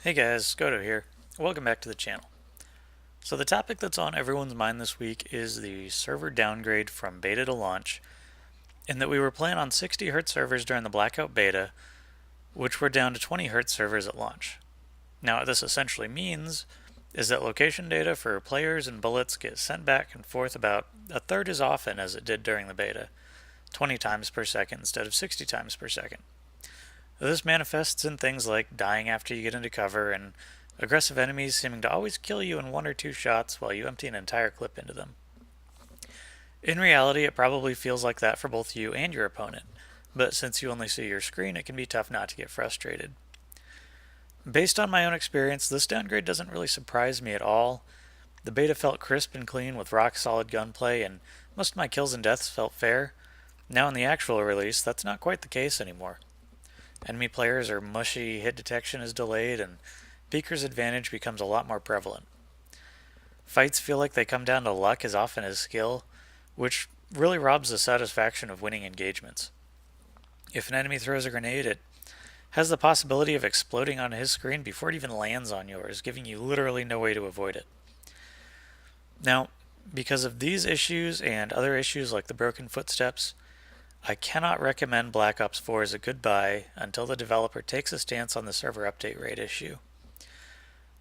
Hey guys, Scodo here. Welcome back to the channel. So the topic that's on everyone's mind this week is the server downgrade from beta to launch, and that we were playing on 60 Hz servers during the Blackout beta, which were down to 20 Hz servers at launch. Now what this essentially means is that location data for players and bullets get sent back and forth about a third as often as it did during the beta, 20 times per second instead of 60 times per second. This manifests in things like dying after you get into cover and aggressive enemies seeming to always kill you in one or two shots while you empty an entire clip into them. In reality, it probably feels like that for both you and your opponent, but since you only see your screen, it can be tough not to get frustrated. Based on my own experience, this downgrade doesn't really surprise me at all. The beta felt crisp and clean with rock solid gunplay, and most of my kills and deaths felt fair. Now in the actual release, that's not quite the case anymore. Enemy players are mushy, hit detection is delayed, and Beaker's advantage becomes a lot more prevalent. Fights feel like they come down to luck as often as skill, which really robs the satisfaction of winning engagements. If an enemy throws a grenade, it has the possibility of exploding on his screen before it even lands on yours, giving you literally no way to avoid it. Now, because of these issues and other issues like the broken footsteps, I cannot recommend Black Ops 4 as a good buy until the developer takes a stance on the server update rate issue.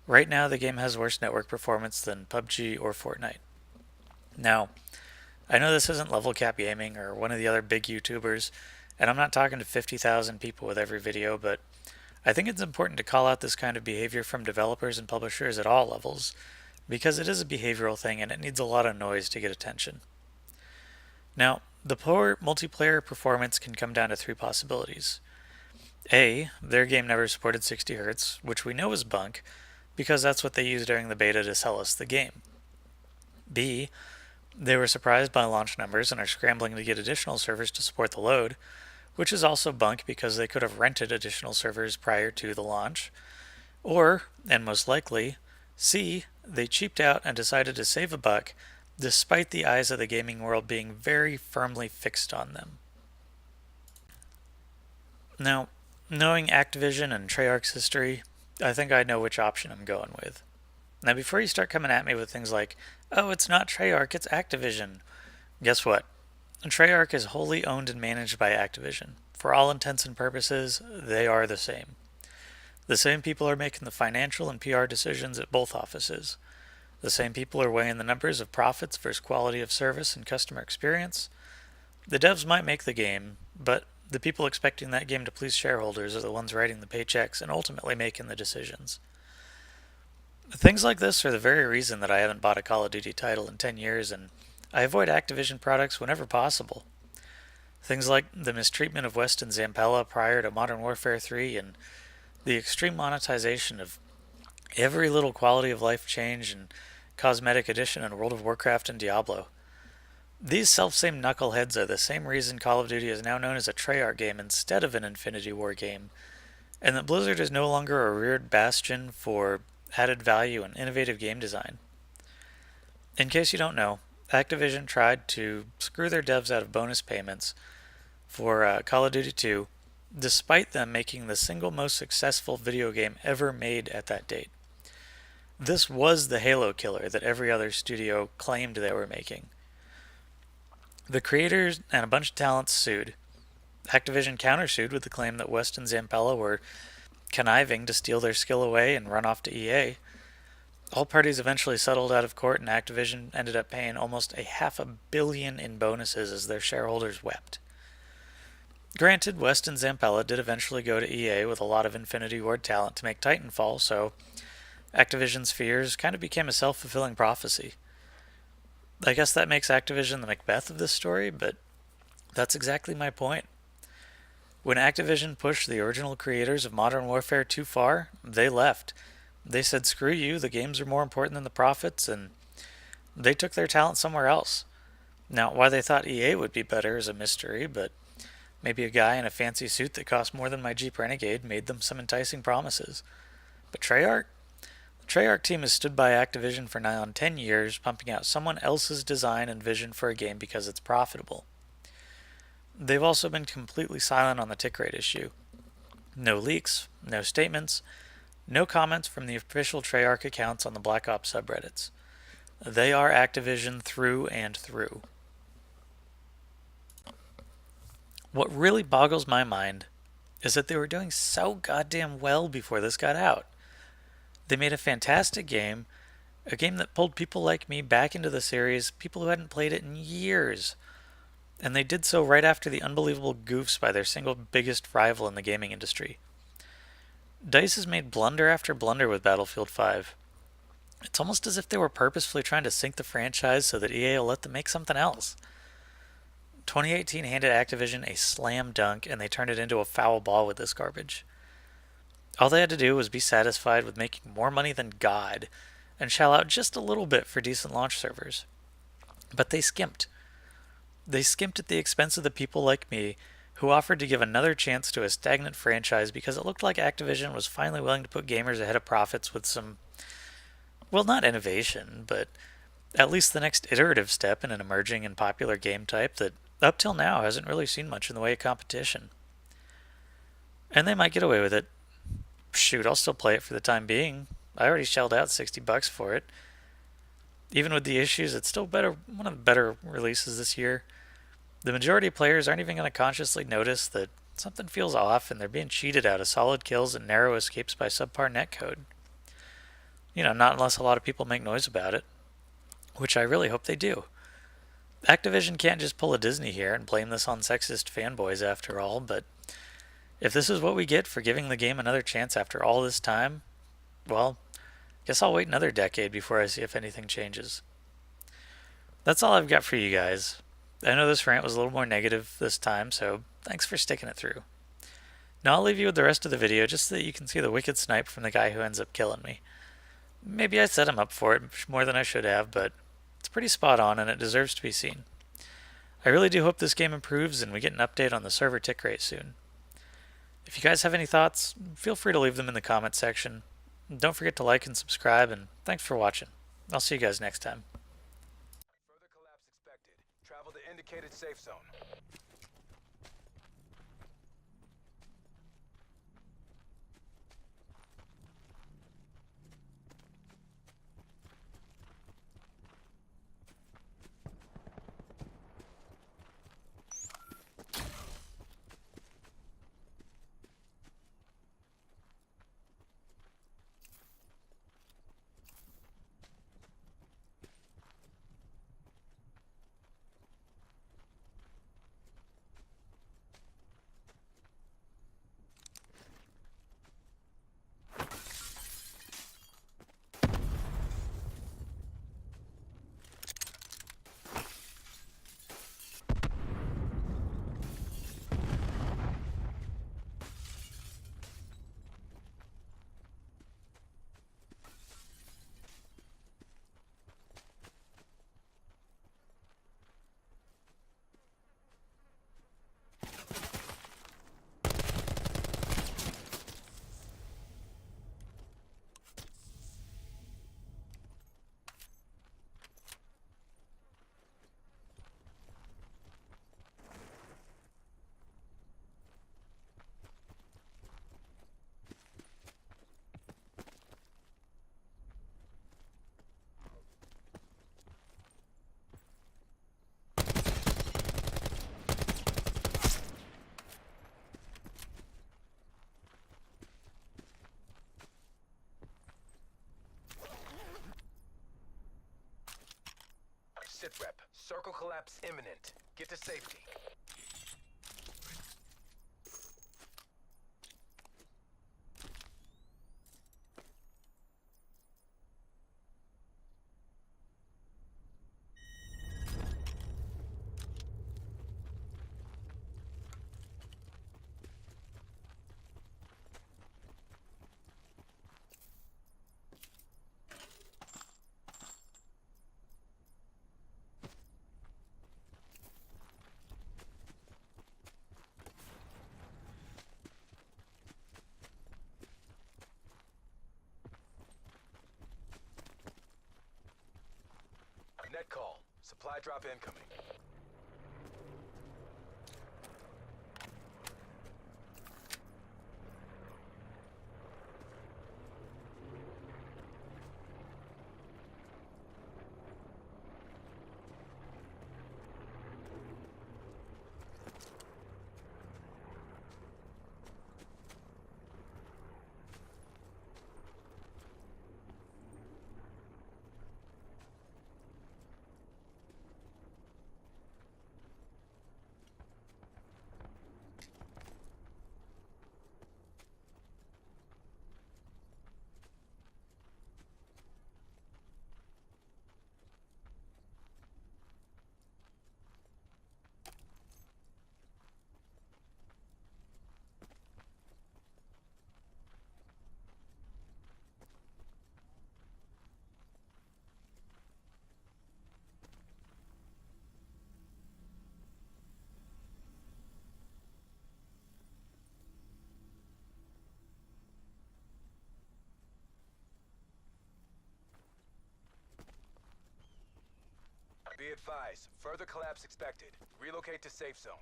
Right now, the game has worse network performance than PUBG or Fortnite. Now, I know this isn't level cap gaming or one of the other big YouTubers, and I'm not talking to 50,000 people with every video, but I think it's important to call out this kind of behavior from developers and publishers at all levels, because it is a behavioral thing and it needs a lot of noise to get attention. Now, the poor multiplayer performance can come down to three possibilities. A, their game never supported 60 Hz, which we know is bunk, because that's what they used during the beta to sell us the game. B, they were surprised by launch numbers and are scrambling to get additional servers to support the load, which is also bunk because they could have rented additional servers prior to the launch. Or, and most likely, C, they cheaped out and decided to save a buck despite the eyes of the gaming world being very firmly fixed on them. Now, knowing Activision and Treyarch's history, I think I know which option I'm going with. Now, before you start coming at me with things like, oh, it's not Treyarch, it's Activision, guess what? Treyarch is wholly owned and managed by Activision. For all intents and purposes, they are the same. The same people are making the financial and PR decisions at both offices. The same people are weighing the numbers of profits versus quality of service and customer experience. The devs might make the game, but the people expecting that game to please shareholders are the ones writing the paychecks and ultimately making the decisions. Things like this are the very reason that I haven't bought a Call of Duty title in 10 years, and I avoid Activision products whenever possible. Things like the mistreatment of Weston Zampella prior to Modern Warfare 3 and the extreme monetization of every little quality of life change and cosmetic addition in World of Warcraft and Diablo. These self-same knuckleheads are the same reason Call of Duty is now known as a Treyarch game instead of an Infinity War game, and that Blizzard is no longer a reared bastion for added value and innovative game design. In case you don't know, Activision tried to screw their devs out of bonus payments for Call of Duty 2, despite them making the single most successful video game ever made at that date. This was the Halo killer that every other studio claimed they were making. The creators and a bunch of talents sued. Activision countersued with the claim that West and Zampella were conniving to steal their skill away and run off to EA. All parties eventually settled out of court, and Activision ended up paying almost $500 million in bonuses as their shareholders wept. Granted, West and Zampella did eventually go to EA with a lot of Infinity Ward talent to make Titanfall, so Activision's fears kind of became a self-fulfilling prophecy. I guess that makes Activision the Macbeth of this story, but that's exactly my point. When Activision pushed the original creators of Modern Warfare too far, they left. They said, screw you, the games are more important than the profits, and they took their talent somewhere else. Now, why they thought EA would be better is a mystery, but maybe a guy in a fancy suit that cost more than my Jeep Renegade made them some enticing promises. But Treyarch? The Treyarch team has stood by Activision for nigh on 10 years, pumping out someone else's design and vision for a game because it's profitable. They've also been completely silent on the tick rate issue. No leaks, no statements, No comments from the official Treyarch accounts on the Black Ops subreddits. They are Activision through and through. What really boggles my mind is that they were doing so goddamn well before this got out. They made a fantastic game, a game that pulled people like me back into the series, people who hadn't played it in years. And they did so right after the unbelievable goofs by their single biggest rival in the gaming industry. DICE has made blunder after blunder with Battlefield 5. It's almost as if they were purposefully trying to sink the franchise so that EA will let them make something else. 2018 handed Activision a slam dunk, and they turned it into a foul ball with this garbage. All they had to do was be satisfied with making more money than God, and shell out just a little bit for decent launch servers. But they skimped. They skimped at the expense of the people like me who offered to give another chance to a stagnant franchise because it looked like Activision was finally willing to put gamers ahead of profits with some, well, not innovation, but at least the next iterative step in an emerging and popular game type that up till now hasn't really seen much in the way of competition. And they might get away with it. Shoot, I'll still play it for the time being. I already shelled out $60 for it. Even with the issues, it's still one of the better releases this year. The majority of players aren't even going to consciously notice that something feels off and they're being cheated out of solid kills and narrow escapes by subpar netcode. Not unless a lot of people make noise about it, which I really hope they do. Activision can't just pull a Disney here and blame this on sexist fanboys after all, but if this is what we get for giving the game another chance after all this time, well, guess I'll wait another decade before I see if anything changes. That's all I've got for you guys. I know this rant was a little more negative this time, so thanks for sticking it through. Now I'll leave you with the rest of the video just so that you can see the wicked snipe from the guy who ends up killing me. Maybe I set him up for it more than I should have, but it's pretty spot on and it deserves to be seen. I really do hope this game improves and we get an update on the server tick rate soon. If you guys have any thoughts, feel free to leave them in the comment section. Don't forget to like and subscribe, and thanks for watching. I'll see you guys next time. Further collapse expected. Travel to indicated safe zone. Sitrep. Circle collapse imminent. Get to safety. Net call. Supply drop incoming. Be advised, further collapse expected. Relocate to safe zone.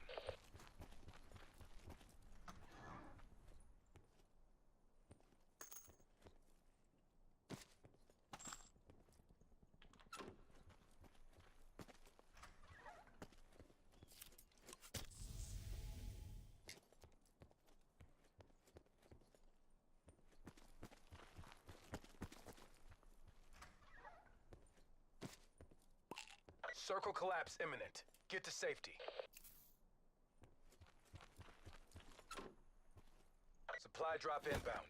Circle collapse imminent. Get to safety. Supply drop inbound.